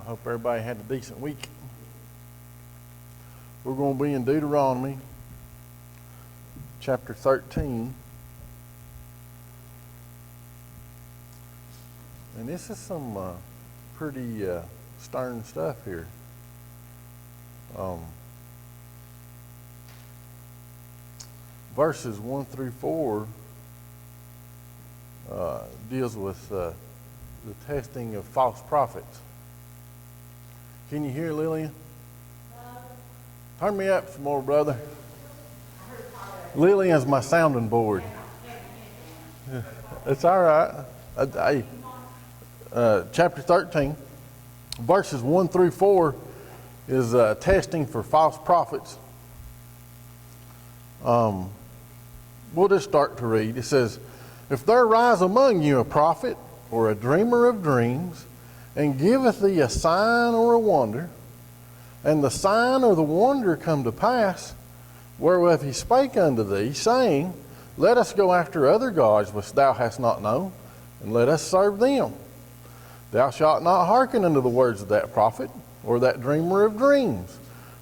I hope everybody had a decent week. We're going to be in Deuteronomy chapter 13. And this is some pretty stern stuff here. Verses 1 through 4 deals with the testing of false prophets. Can you hear, Lillian? Turn me up some more, brother. Lillian's my sounding board. It's all right. Chapter 13, verses 1 through 4 is testing for false prophets. We'll just start to read. It says, "If there rise among you a prophet or a dreamer of dreams, and giveth thee a sign or a wonder, and the sign or the wonder come to pass, wherewith he spake unto thee, saying, Let us go after other gods which thou hast not known, and let us serve them. Thou shalt not hearken unto the words of that prophet, or that dreamer of dreams,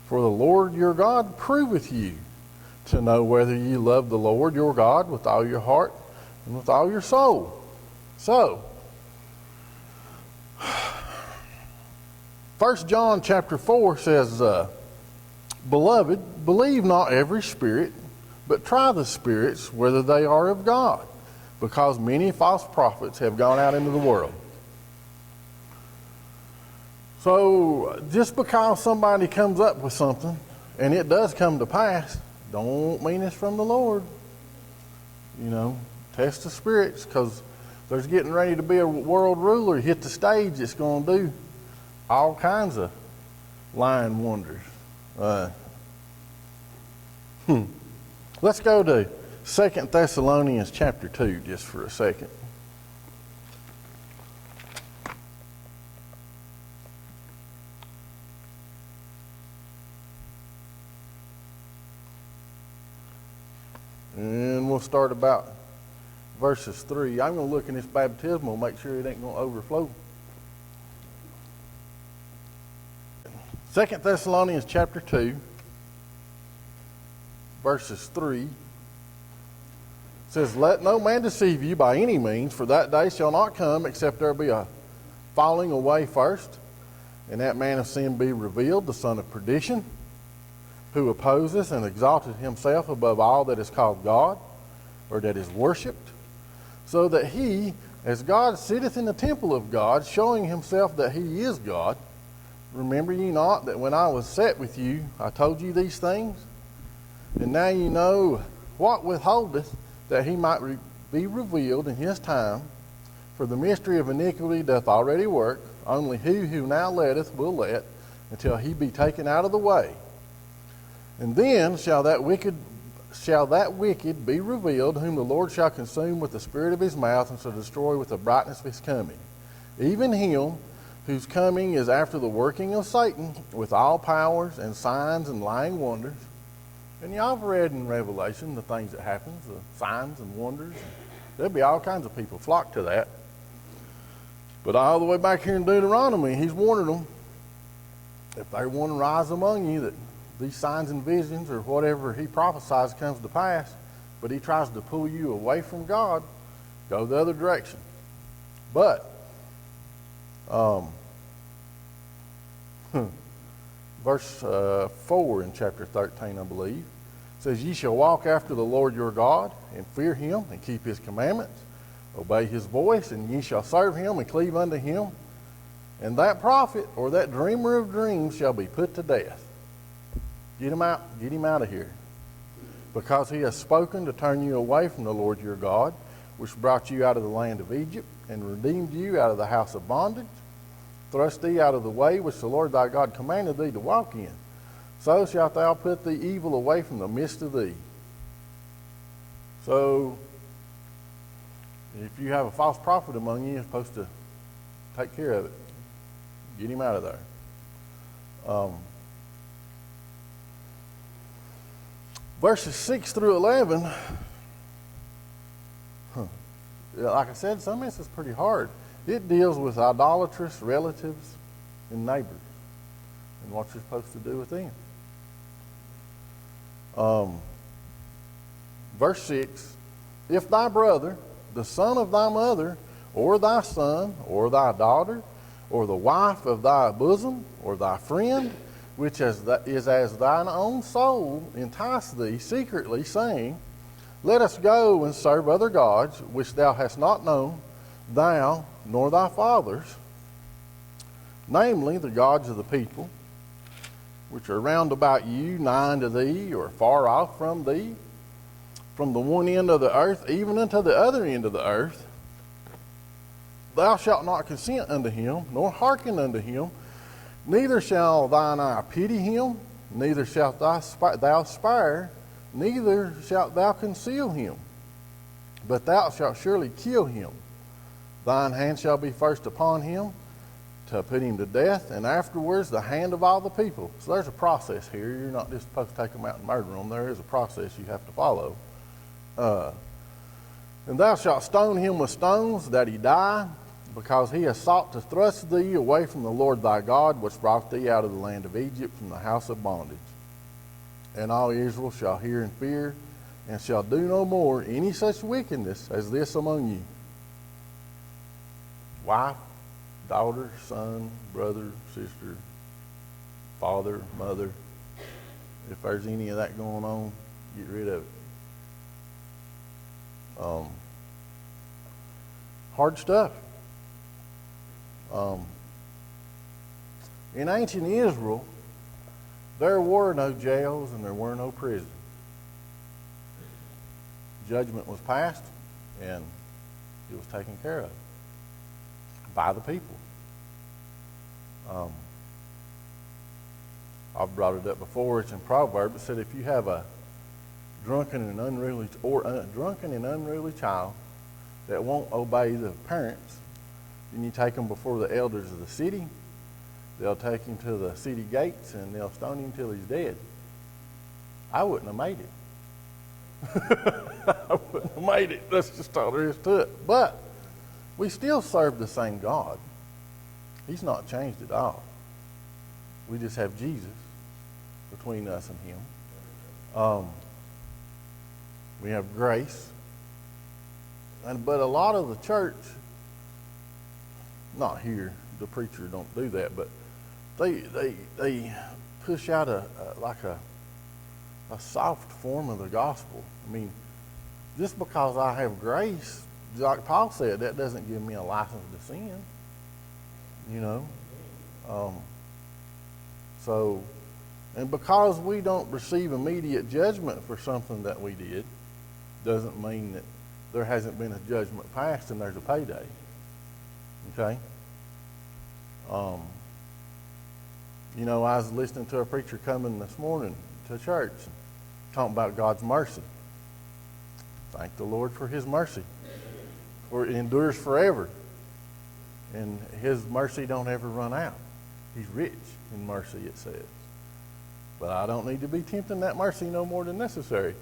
for the Lord your God proveth you, to know whether ye love the Lord your God with all your heart and with all your soul." So, 1 John chapter 4 says, "Beloved, believe not every spirit, but try the spirits whether they are of God, because many false prophets have gone out into the world." So, just because somebody comes up with something, and it does come to pass, don't mean it's from the Lord. Test the spirits, because there's getting ready to be a world ruler hit the stage that's going to do all kinds of lying wonders. Let's go to 2 Thessalonians Chapter 2 just for a second. And we'll start about verses 3. I'm going to look in this baptismal and make sure it ain't going to overflow. 2 Thessalonians chapter 2, verses 3, says, "Let no man deceive you by any means, for that day shall not come, except there be a falling away first, and that man of sin be revealed, the son of perdition, who opposeth and exalteth himself above all that is called God, or that is worshipped, so that he, as God, sitteth in the temple of God, showing himself that he is God. Remember ye not that when I was set with you, I told you these things? And now ye know what withholdeth, that he might be revealed in his time. For the mystery of iniquity doth already work, only he who now letteth will let, until he be taken out of the way. And then shall that wicked be revealed, whom the Lord shall consume with the spirit of his mouth, and shall destroy with the brightness of his coming. Even him whose coming is after the working of Satan, with all powers and signs and lying wonders." And y'all have read in Revelation the things that happen, the signs and wonders. There'll be all kinds of people flock to that. But all the way back here in Deuteronomy, he's warning them, if there one rise among you that these signs and visions or whatever he prophesies comes to pass, but he tries to pull you away from God, go the other direction. But verse 4 in chapter 13, I believe, says, "Ye shall walk after the Lord your God, and fear him, and keep his commandments, obey his voice, and ye shall serve him, and cleave unto him. And that prophet or that dreamer of dreams shall be put to death." Get him out of here. "Because he has spoken to turn you away from the Lord your God, which brought you out of the land of Egypt, and redeemed you out of the house of bondage, thrust thee out of the way which the Lord thy God commanded thee to walk in. So shalt thou put the evil away from the midst of thee." So, if you have a false prophet among you, you're supposed to take care of it. Get him out of there. Verses 6 through 11, like I said, some of this is pretty hard. It deals with idolatrous relatives and neighbors and what you're supposed to do with them. Verse 6, if thy brother, the son of thy mother, or thy son, or thy daughter, or the wife of thy bosom, or thy friend, which is as thine own soul, entice thee secretly, saying, let us go and serve other gods, which thou hast not known, thou nor thy fathers, namely the gods of the people, which are round about you, nigh unto thee, or far off from thee, from the one end of the earth even unto the other end of the earth, thou shalt not consent unto him, nor hearken unto him, neither shall thine eye pity him, neither shalt thou spare, neither shalt thou conceal him, but thou shalt surely kill him. Thine hand shall be first upon him, to put him to death, and afterwards the hand of all the people. So there's a process here. You're not just supposed to take them out and murder them. There is a process you have to follow. And thou shalt stone him with stones, that he die, because he has sought to thrust thee away from the Lord thy God, which brought thee out of the land of Egypt, from the house of bondage. And all Israel shall hear and fear, and shall do no more any such wickedness as this among you. Wife, daughter, son, brother, sister, father, mother. If there's any of that going on, get rid of it. Hard stuff. In ancient Israel, there were no jails and there were no prisons. Judgment was passed and it was taken care of by the people. I've brought it up before. It's in Proverbs. It said if you have a drunken and unruly child that won't obey the parents, then you take them before the elders of the city. They'll take him to the city gates and they'll stone him till he's dead. I wouldn't have made it. I wouldn't have made it. That's just all there is to it. But we still serve the same God. He's not changed at all. We just have Jesus between us and him. We have grace. But a lot of the church, not here, the preacher don't do that, but they push out a soft form of the gospel. I mean, just because I have grace, like Paul said, that doesn't give me a license to sin. You know? And because we don't receive immediate judgment for something that we did, doesn't mean that there hasn't been a judgment passed and there's a payday. Okay? You know, I was listening to a preacher coming this morning to church talking about God's mercy. Thank the Lord for his mercy. For it endures forever. And his mercy don't ever run out. He's rich in mercy, it says. But I don't need to be tempting that mercy no more than necessary.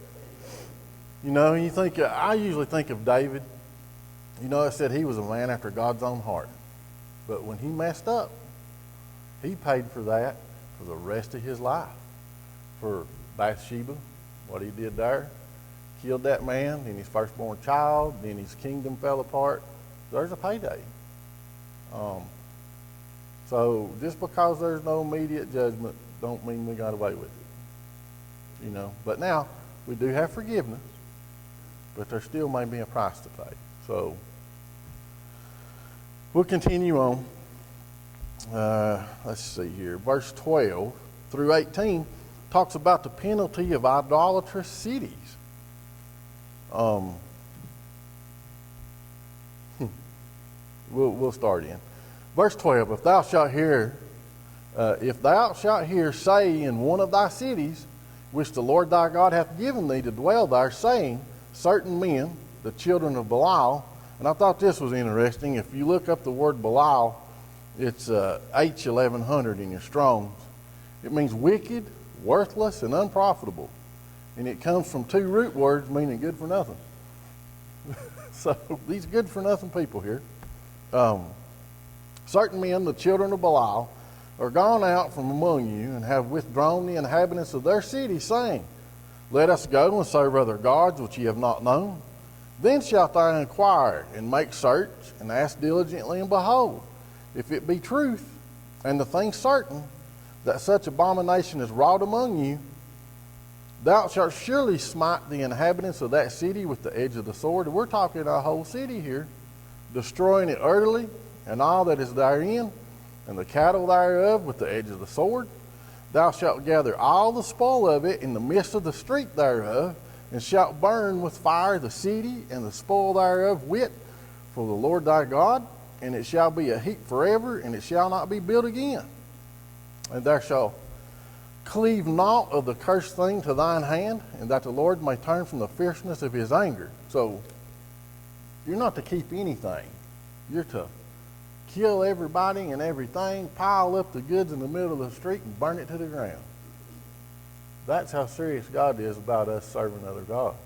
You know, I usually think of David. You know, it said he was a man after God's own heart. But when he messed up, he paid for that for the rest of his life. For Bathsheba, what he did there, killed that man, then his firstborn child, then his kingdom fell apart. There's a payday. So just because there's no immediate judgment, don't mean we got away with it. You know, but now we do have forgiveness, but there still may be a price to pay. So we'll continue on. Let's see here. Verse 12 through 18 talks about the penalty of idolatrous cities. We'll start in. Verse 12, if thou shalt hear say in one of thy cities, which the Lord thy God hath given thee to dwell there, saying, certain men, the children of Belial, and I thought this was interesting. If you look up the word Belial, it's H1100 in your Strong's. It means wicked, worthless, and unprofitable. And it comes from two root words meaning good for nothing. So these good for nothing people here. Certain men, the children of Belial, are gone out from among you, and have withdrawn the inhabitants of their city, saying, Let us go and serve other gods which ye have not known. Then shalt thou inquire, and make search, and ask diligently, and behold, if it be truth, and the thing certain, that such abomination is wrought among you, thou shalt surely smite the inhabitants of that city with the edge of the sword. And we're talking a whole city here, destroying it utterly, and all that is therein, and the cattle thereof with the edge of the sword. Thou shalt gather all the spoil of it in the midst of the street thereof, and shalt burn with fire the city and the spoil thereof wit for the Lord thy God, and it shall be a heap forever, and it shall not be built again. And thou shalt cleave naught of the cursed thing to thine hand, and that the Lord may turn from the fierceness of his anger. So you're not to keep anything. You're to kill everybody and everything, pile up the goods in the middle of the street, and burn it to the ground. That's how serious God is about us serving other gods.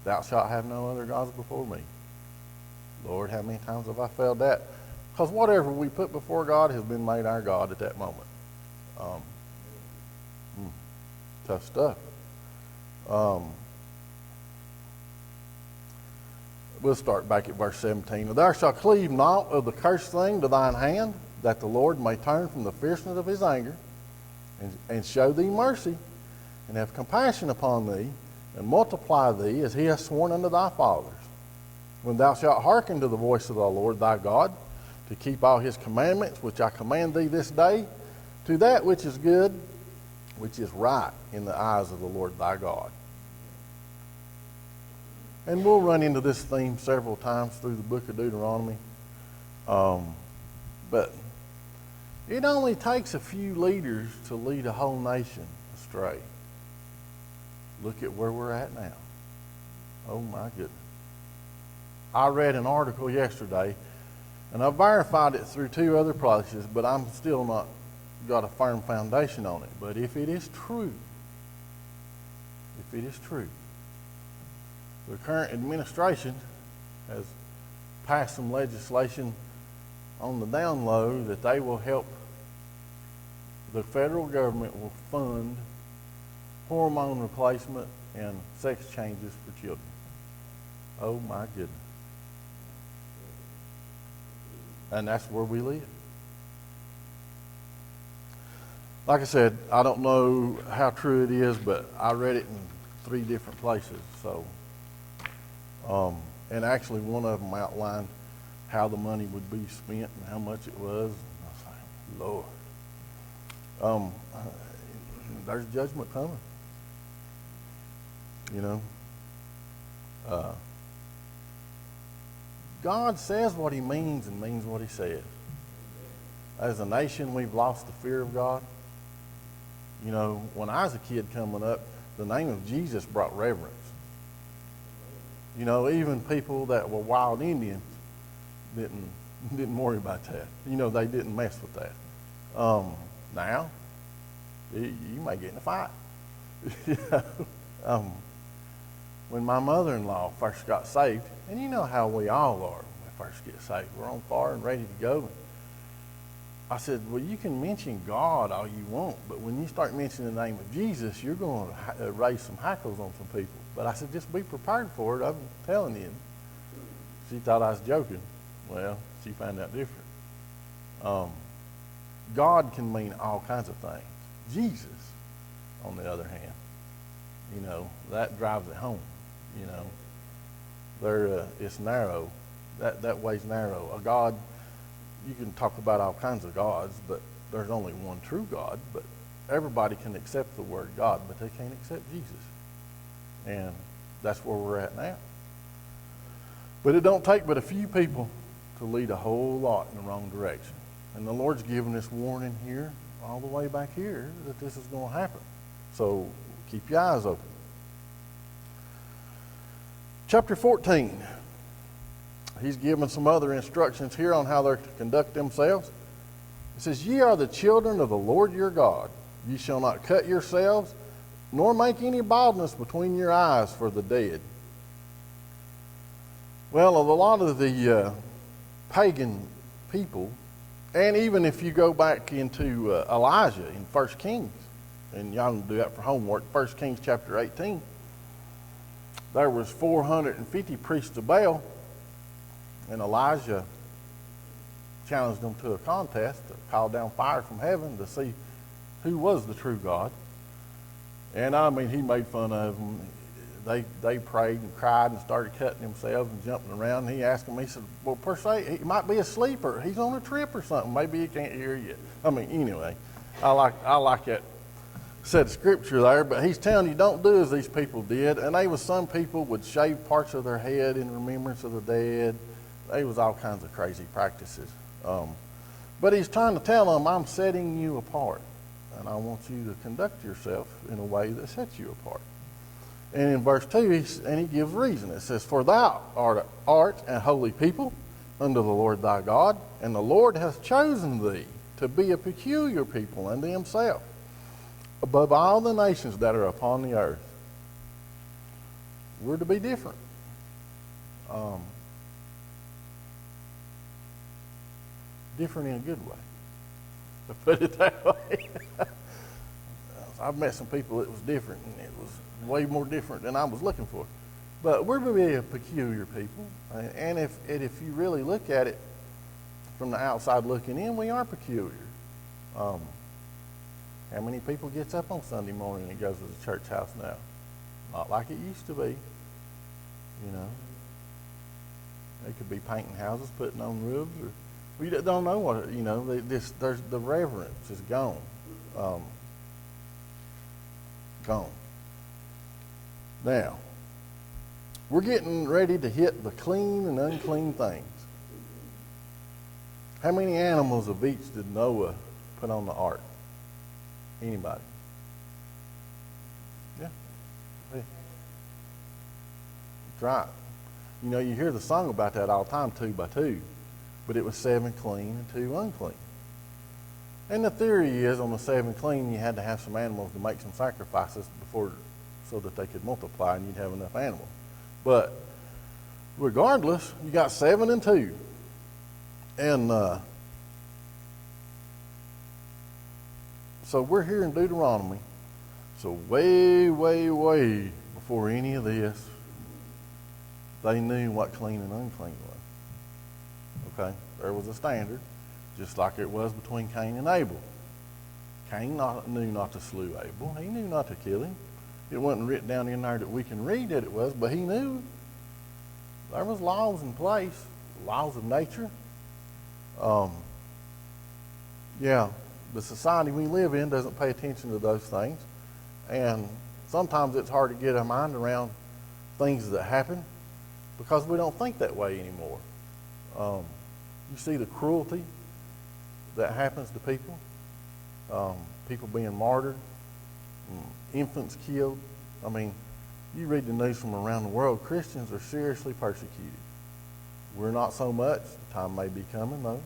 Thou shalt have no other gods before me. Lord, how many times have I failed that? Because whatever we put before God has been made our God at that moment. Tough stuff. We'll start back at verse 17. Thou shalt cleave naught of the cursed thing to thine hand, that the Lord may turn from the fierceness of his anger, and show thee mercy, and have compassion upon thee, and multiply thee as he hath sworn unto thy fathers. When thou shalt hearken to the voice of the Lord thy God, to keep all his commandments, which I command thee this day, to that which is good, which is right in the eyes of the Lord thy God. And we'll run into this theme several times through the book of Deuteronomy. But it only takes a few leaders to lead a whole nation astray. Look at where we're at now. Oh my goodness. I read an article yesterday, and I verified it through 2 other places, but I'm still not got a firm foundation on it. But if it is true, the current administration has passed some legislation on the down low that they will help, the federal government will fund hormone replacement and sex changes for children. Oh my goodness. And that's where we live. Like I said, I don't know how true it is, but I read it in 3 different places. So, and actually one of them outlined how the money would be spent and how much it was. And I was like, Lord, there's judgment coming. You know, God says what he means and means what he says. As a nation, we've lost the fear of God. You know, when I was a kid coming up, the name of Jesus brought reverence. You know, even people that were wild Indians didn't worry about that. You know, they didn't mess with that. Now, you may get in a fight. When my mother-in-law first got saved, and you know how we all are when we first get saved. We're on fire and ready to go. I said, well, you can mention God all you want, but when you start mentioning the name of Jesus, you're going to raise some hackles on some people. But I said, just be prepared for it. I'm telling you. She thought I was joking. Well, she found out different. God can mean all kinds of things. Jesus, on the other hand, you know, that drives it home. You know, it's narrow. That way's narrow. A God, you can talk about all kinds of gods, but there's only one true God. But everybody can accept the word God, but they can't accept Jesus. And that's where we're at now. But it don't take but a few people to lead a whole lot in the wrong direction. And the Lord's given us warning here, all the way back here, that this is going to happen. So keep your eyes open. Chapter 14. He's given some other instructions here on how they're to conduct themselves. It says, Ye are the children of the Lord your God. Ye shall not cut yourselves, nor make any baldness between your eyes for the dead. Well, a lot of the pagan people. And even if you go back into Elijah in 1 Kings, and y'all can do that for homework, 1 Kings chapter 18, there was 450 priests of Baal, and Elijah challenged them to a contest to call down fire from heaven to see who was the true God. And I mean, he made fun of them. They prayed and cried and started cutting themselves and jumping around. And he asked them, he said, well, per se, he might be asleep or he's on a trip or something. Maybe he can't hear you. I mean, anyway, I like that set of scripture there. But he's telling you, don't do as these people did. And they was some people would shave parts of their head in remembrance of the dead. They was all kinds of crazy practices. But he's trying to tell them, I'm setting you apart. And I want you to conduct yourself in a way that sets you apart. And in verse 2, he gives reason. It says, for thou art a holy people unto the Lord thy God, and the Lord hath chosen thee to be a peculiar people unto himself, above all the nations that are upon the earth. We're to be different. Different in a good way, to put it that way. I've met some people that was different, and it was way more different than I was looking for. But we're going to be a peculiar people. And if you really look at it from the outside looking in, we are peculiar. How many people gets up on Sunday morning and goes to the church house now? Not like it used to be. You know, they could be painting houses, putting on roofs, or we don't know what, you know, there's the reverence is gone. Gone. Now, we're getting ready to hit the clean and unclean things. How many animals of each did Noah put on the ark? Anybody? Yeah. That's right. You know, you hear the song about that all the time, 2 by 2. But it was 7 clean and 2 unclean. And the theory is on the 7 clean, you had to have some animals to make some sacrifices before, so that they could multiply and you'd have enough animals. But regardless, you got 7 and 2. And so we're here in Deuteronomy. So way, way, way before any of this, they knew what clean and unclean was. Okay, there was a standard, just like it was between Cain and Abel. Cain knew not to slew Abel. He knew not to kill him. It wasn't written down in there that we can read that it was, but he knew there was laws in place, laws of nature. The society we live in doesn't pay attention to those things, and sometimes it's hard to get our mind around things that happen because we don't think that way anymore. You see the cruelty that happens to people, people being martyred, infants killed. I mean, you read the news from around the world, Christians are seriously persecuted. We're not so much. The time may be coming, though.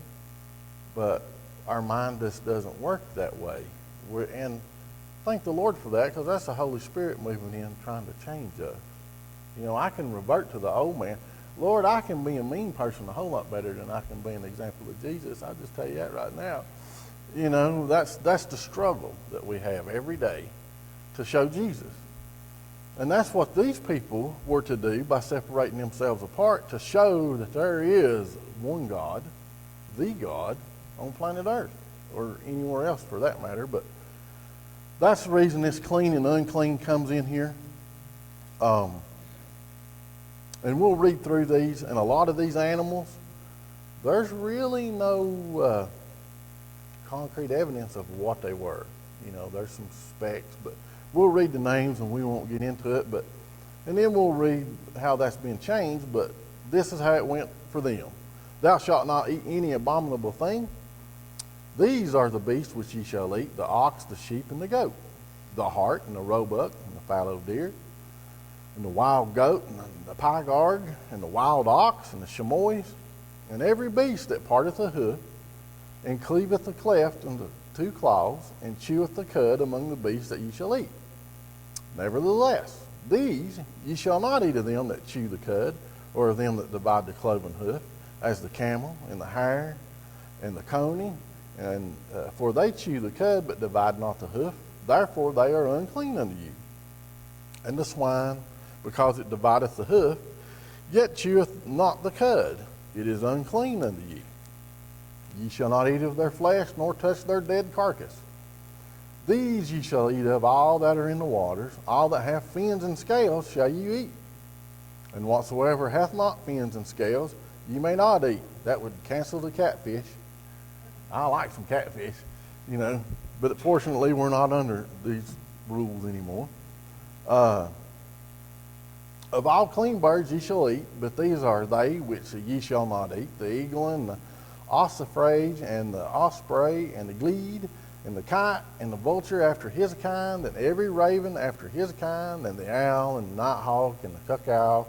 But our mind just doesn't work that way. And thank the Lord for that, because that's the Holy Spirit moving in, trying to change us. You know, I can revert to the old man. Lord, I can be a mean person a whole lot better than I can be an example of Jesus. I'll just tell you that right now. You know, that's the struggle that we have every day to show Jesus. And that's what these people were to do by separating themselves apart, to show that there is one God, the God, on planet Earth, or anywhere else for that matter. But that's the reason this clean and unclean comes in here. And we'll read through these, and a lot of these animals, there's really no concrete evidence of what they were. You know, there's some specs, but we'll read the names and we won't get into it. And then we'll read how that's been changed, but this is how it went for them. Thou shalt not eat any abominable thing. These are the beasts which ye shall eat, the ox, the sheep, and the goat, the hart, and the roebuck, and the fallow deer, and the wild goat, and the pygarg, and the wild ox, and the chamois, and every beast that parteth the hoof, and cleaveth the cleft and the 2 claws, and cheweth the cud among the beasts that ye shall eat. Nevertheless, these ye shall not eat of them that chew the cud, or of them that divide the cloven hoof, as the camel, and the hare, and the coney, and for they chew the cud, but divide not the hoof. Therefore they are unclean unto you. And the swine, because it divideth the hoof, yet cheweth not the cud, it is unclean unto you. Ye shall not eat of their flesh, nor touch their dead carcass. These ye shall eat of all that are in the waters, all that have fins and scales shall you eat. And whatsoever hath not fins and scales, ye may not eat. That would cancel the catfish. I like some catfish, but fortunately we're not under these rules anymore. Of all clean birds ye shall eat, but these are they which ye shall not eat: the eagle, and the ossifrage, and the osprey, and the glede, and the kite, and the vulture after his kind, and every raven after his kind, and the owl, and the nighthawk, and the cuckow,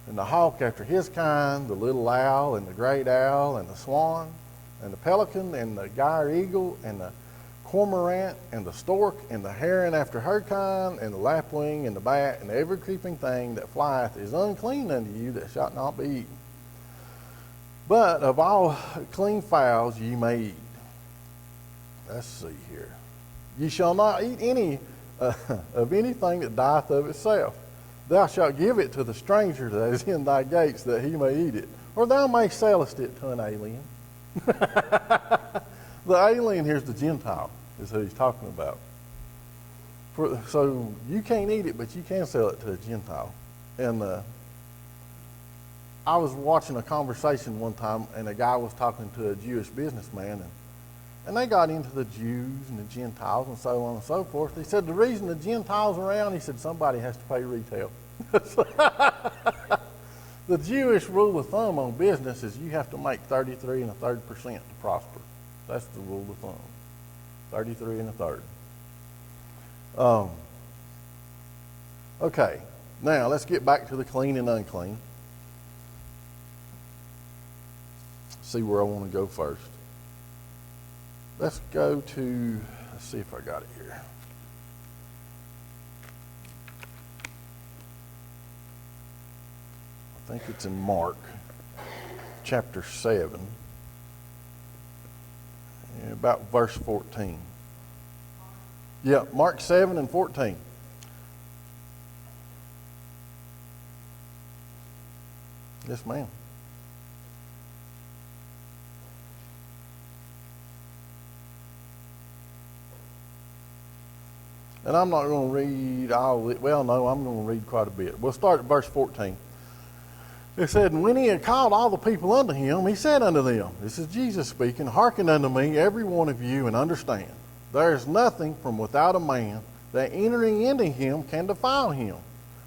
and the hawk after his kind, the little owl, and the great owl, and the swan, and the pelican, and the gyre eagle, and the cormorant, and the stork, and the heron after her kind, and the lapwing, and the bat, and every creeping thing that flieth is unclean unto you, that shall not be eaten. But of all clean fowls ye may eat. Let's see here. Ye shall not eat any of anything that dieth of itself. Thou shalt give it to the stranger that is in thy gates, that he may eat it. Or thou mayst sellest it to an alien. The alien here's the Gentile, is who he's talking about. So you can't eat it, but you can sell it to a Gentile. And I was watching a conversation one time, and a guy was talking to a Jewish businessman, and they got into the Jews and the Gentiles and so on and so forth. He said the reason the Gentiles are around, he said somebody has to pay retail. The Jewish rule of thumb on business is you have to make 33 1/3% to prosper. That's the rule of thumb. 33 1/3. Okay, now let's get back to the clean and unclean. See where I want to go first. Let's go to, let's see if I got it here. I think it's in Mark chapter 7, about verse 14. Yeah, Mark 7 and 14. Yes, ma'am. And I'm not going to read all of it. Well, no, I'm going to read quite a bit. We'll start at verse 14. It said, "And when he had called all the people unto him, he said unto them," this is Jesus speaking, "Hearken unto me, every one of you, and understand. There is nothing from without a man that entering into him can defile him.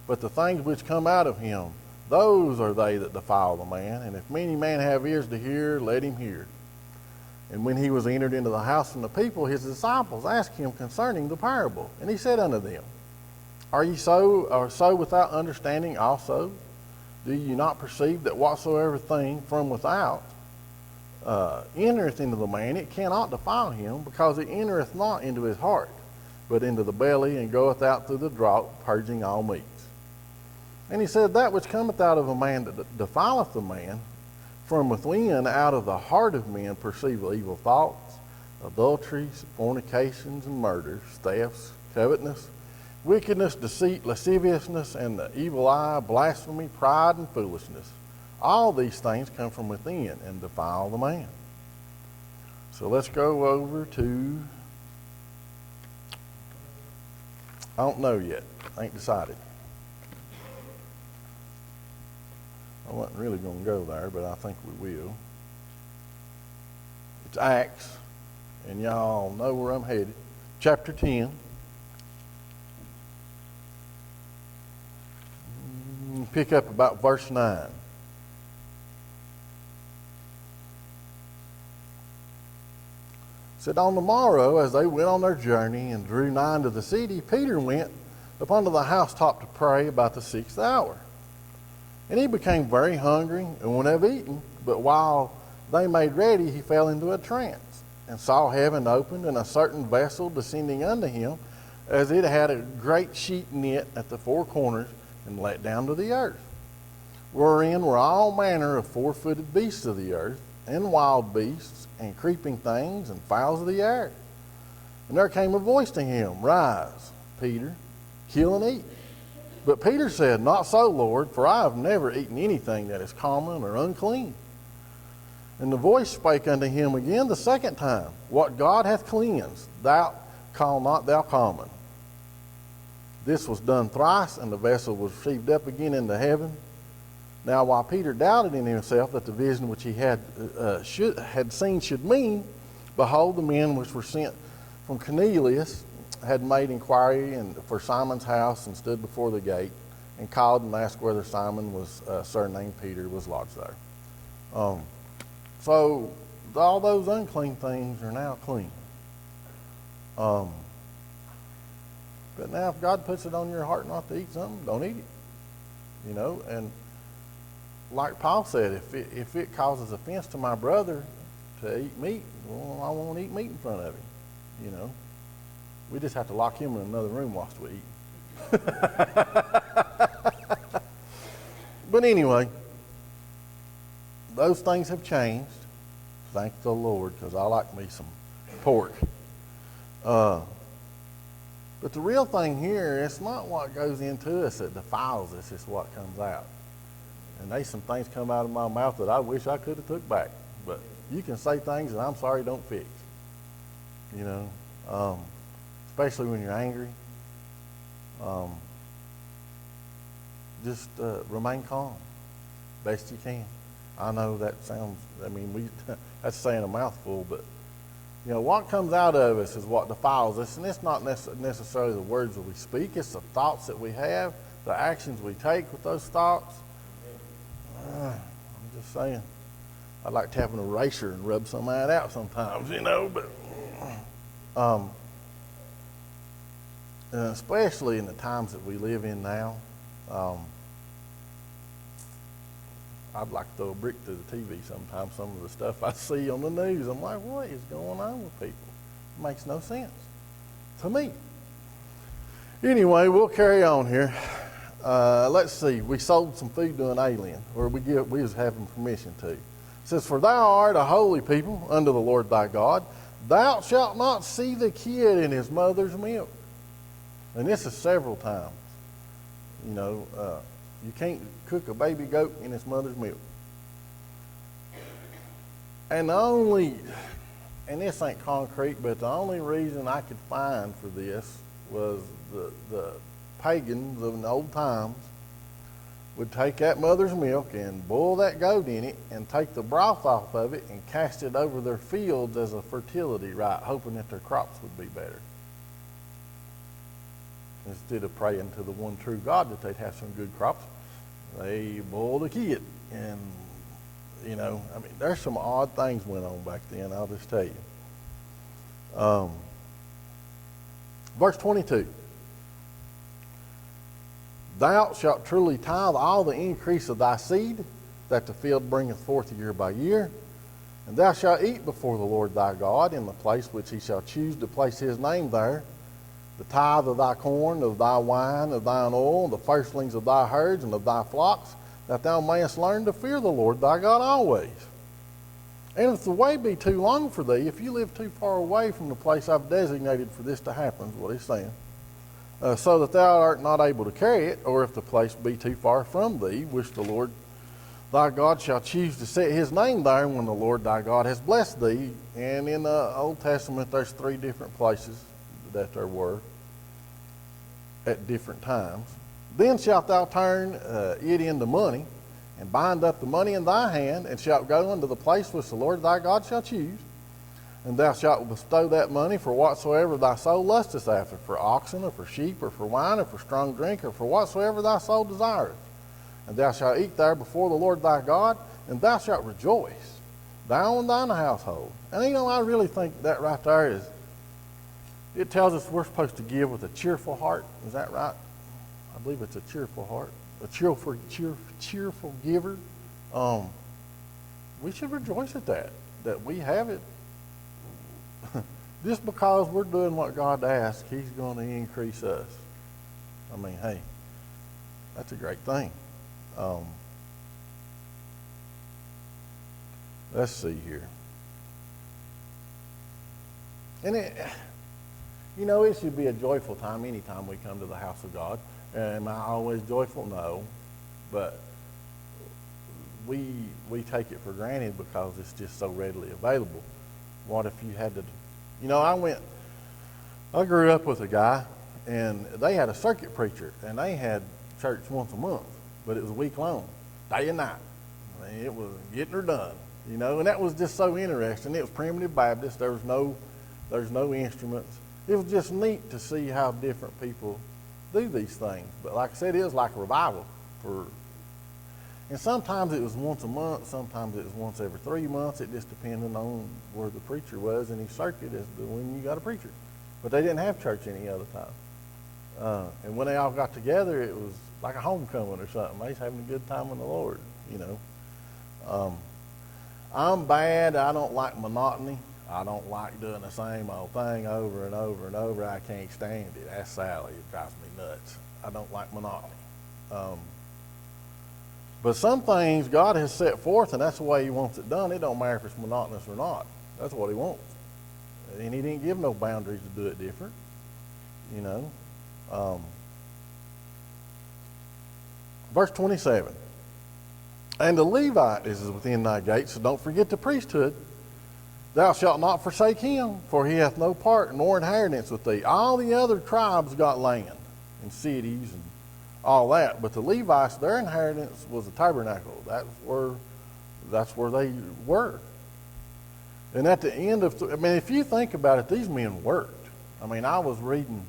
But the things which come out of him, those are they that defile the man. And if any man have ears to hear, let him hear." And when he was entered into the house from the people, his disciples asked him concerning the parable. And he said unto them, Are ye so without understanding also? Do ye not perceive that whatsoever thing from without entereth into the man, it cannot defile him, because it entereth not into his heart, but into the belly, and goeth out through the draught, purging all meats? And he said, That which cometh out of a man that defileth the man, from within, out of the heart of men, perceive evil thoughts, adulteries, fornications, and murders, thefts, covetousness, wickedness, deceit, lasciviousness, and the evil eye, blasphemy, pride, and foolishness. All these things come from within and defile the man. So let's go over to, I don't know yet. I ain't decided. I wasn't really going to go there, but I think we will. It's Acts, and y'all know where I'm headed. Chapter 10. Pick up about verse 9. It said, On the morrow, as they went on their journey and drew nigh unto the city, Peter went up unto the housetop to pray about the 6th hour. And he became very hungry, and would have eaten, but while they made ready, he fell into a trance, and saw heaven opened, and a certain vessel descending unto him, as it had a great sheet knit at the four corners, and let down to the earth, wherein were all manner of four-footed beasts of the earth, and wild beasts, and creeping things, and fowls of the air. And there came a voice to him, Rise, Peter, kill and eat. But Peter said, Not so, Lord, for I have never eaten anything that is common or unclean. And the voice spake unto him again the second time, What God hath cleansed, thou call not thou common. This was done thrice, and the vessel was received up again into heaven. Now while Peter doubted in himself that the vision which he had seen should mean, behold, the men which were sent from Cornelius had made inquiry for Simon's house, and stood before the gate, and called and asked whether Simon was surnamed Peter was lodged there. So all those unclean things are now clean. But now if God puts it on your heart not to eat something, don't eat it. You know, and like Paul said, if it causes offense to my brother to eat meat, well, I won't eat meat in front of him. You know, we just have to lock him in another room whilst we eat. But anyway, those things have changed. Thank the Lord, because I like me some pork. But the real thing here, it's not what goes into us that defiles us, it's what comes out. And there's some things come out of my mouth that I wish I could have took back. But you can say things that I'm sorry don't fix. You know, especially when you're angry. Just remain calm, best you can. I know that sounds, that's saying a mouthful, but you know, what comes out of us is what defiles us, and it's not necessarily the words that we speak, it's the thoughts that we have, the actions we take with those thoughts. I'm just saying, I'd like to have an eraser and rub some of that out sometimes, you know, but and especially in the times that we live in now, I'd like to throw a brick to the TV sometimes. Some of the stuff I see on the news, I'm like, what is going on with people? It makes no sense to me. Anyway, we'll carry on here. Let's see. We sold some food to an alien, or we was having permission to. It says, For thou art a holy people unto the Lord thy God. Thou shalt not see the kid in his mother's milk. And this is several times. You know, you can't cook a baby goat in its mother's milk. And this ain't concrete, but the only reason I could find for this was the pagans of the old times would take that mother's milk and boil that goat in it and take the broth off of it and cast it over their fields as a fertility rite, hoping that their crops would be better. Instead of praying to the one true God that they'd have some good crops, they boiled a kid. And, you know, there's some odd things went on back then, I'll just tell you. Verse 22. Thou shalt truly tithe all the increase of thy seed, that the field bringeth forth year by year. And thou shalt eat before the Lord thy God in the place which he shall choose to place his name there. The tithe of thy corn, of thy wine, of thine oil, the firstlings of thy herds and of thy flocks, that thou mayest learn to fear the Lord thy God always. And if the way be too long for thee, if you live too far away from the place I've designated for this to happen, is what he's saying, so that thou art not able to carry it, or if the place be too far from thee, which the Lord thy God shall choose to set his name there when the Lord thy God has blessed thee. And in the Old Testament, there's 3 different places that there were at different times. Then shalt thou turn it into money, and bind up the money in thy hand, and shalt go unto the place which the Lord thy God shall choose. And thou shalt bestow that money for whatsoever thy soul lusteth after, for oxen, or for sheep, or for wine, or for strong drink, or for whatsoever thy soul desireth. And thou shalt eat there before the Lord thy God, and thou shalt rejoice, thou and thine household. And you know, I really think that right there is, it tells us we're supposed to give with a cheerful heart. Is that right? I believe it's a cheerful heart. A cheerful giver. We should rejoice at that we have it. Just because we're doing what God asks, he's going to increase us. Hey, that's a great thing. Let's see here. And it should be a joyful time anytime we come to the house of God. Am I always joyful? No. But we take it for granted because it's just so readily available. What if you had to, I grew up with a guy, and they had a circuit preacher, and they had church once a month, but it was a week long, day and night. I mean, it was getting her done, and that was just so interesting. It was primitive Baptist. There's no instruments. It was just neat to see how different people do these things. But like I said, it was like a revival and sometimes it was once a month, sometimes it was once every 3 months. It just depended on where the preacher was in his circuit as to when you got a preacher. But they didn't have church any other time. And when they all got together, it was like a homecoming or something. They was having a good time with the Lord, I'm bad. I don't like monotony. I don't like doing the same old thing over and over and over. I can't stand it. That's Sally. It drives me nuts. I don't like monotony. But some things God has set forth, and that's the way He wants it done. It don't matter if it's monotonous or not. That's what He wants. And He didn't give no boundaries to do it different. Verse 27. And the Levite is within thy gates, so don't forget the priesthood. Thou shalt not forsake him, for he hath no part nor inheritance with thee. All the other tribes got land and cities and all that, but the Levites, their inheritance was the tabernacle. That's where they were. And at the end of, if you think about it, these men worked. I was reading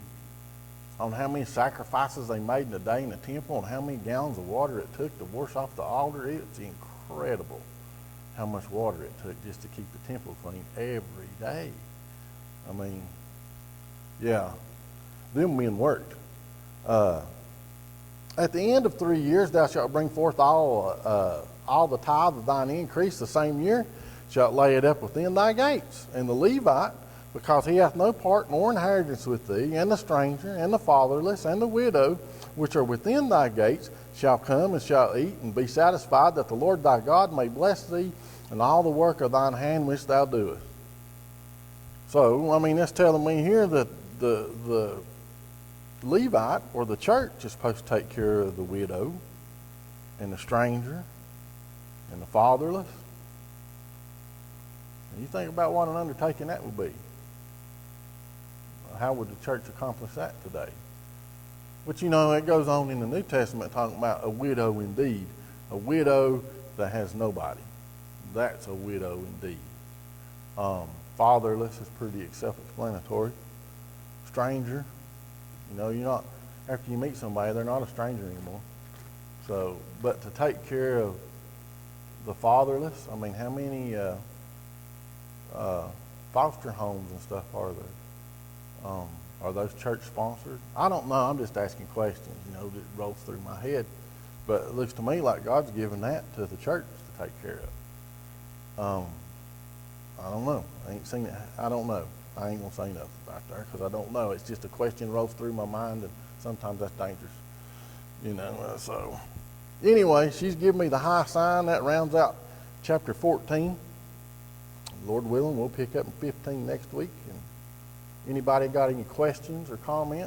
on how many sacrifices they made in a day in the temple and how many gallons of water it took to wash off the altar. It's incredible how much water it took just to keep the temple clean every day. Them men worked. At the end of 3 years, thou shalt bring forth all the tithe of thine increase the same year, shalt lay it up within thy gates. And the Levite, because he hath no part nor inheritance with thee, and the stranger, and the fatherless, and the widow, which are within thy gates, shall come and shall eat and be satisfied, that the Lord thy God may bless thee in all the work of thine hand which thou doest. So, that's telling me here that the Levite or the church is supposed to take care of the widow and the stranger and the fatherless. And you think about what an undertaking that would be. How would the church accomplish that today? But it goes on in the New Testament talking about a widow indeed. A widow that has nobody. That's a widow indeed. Fatherless is pretty self-explanatory. Stranger, you're not, after you meet somebody, they're not a stranger anymore. So, but to take care of the fatherless, how many foster homes and stuff are there? Are those church sponsored? I don't know. I'm just asking questions, that rolls through my head. But it looks to me like God's given that to the church to take care of. I don't know. I ain't seen it. I don't know. I ain't going to say nothing right there because I don't know. It's just a question rolls through my mind, and sometimes that's dangerous. So anyway, she's given me the high sign. That rounds out chapter 14. Lord willing, we'll pick up in 15 next week. And anybody got any questions or comments?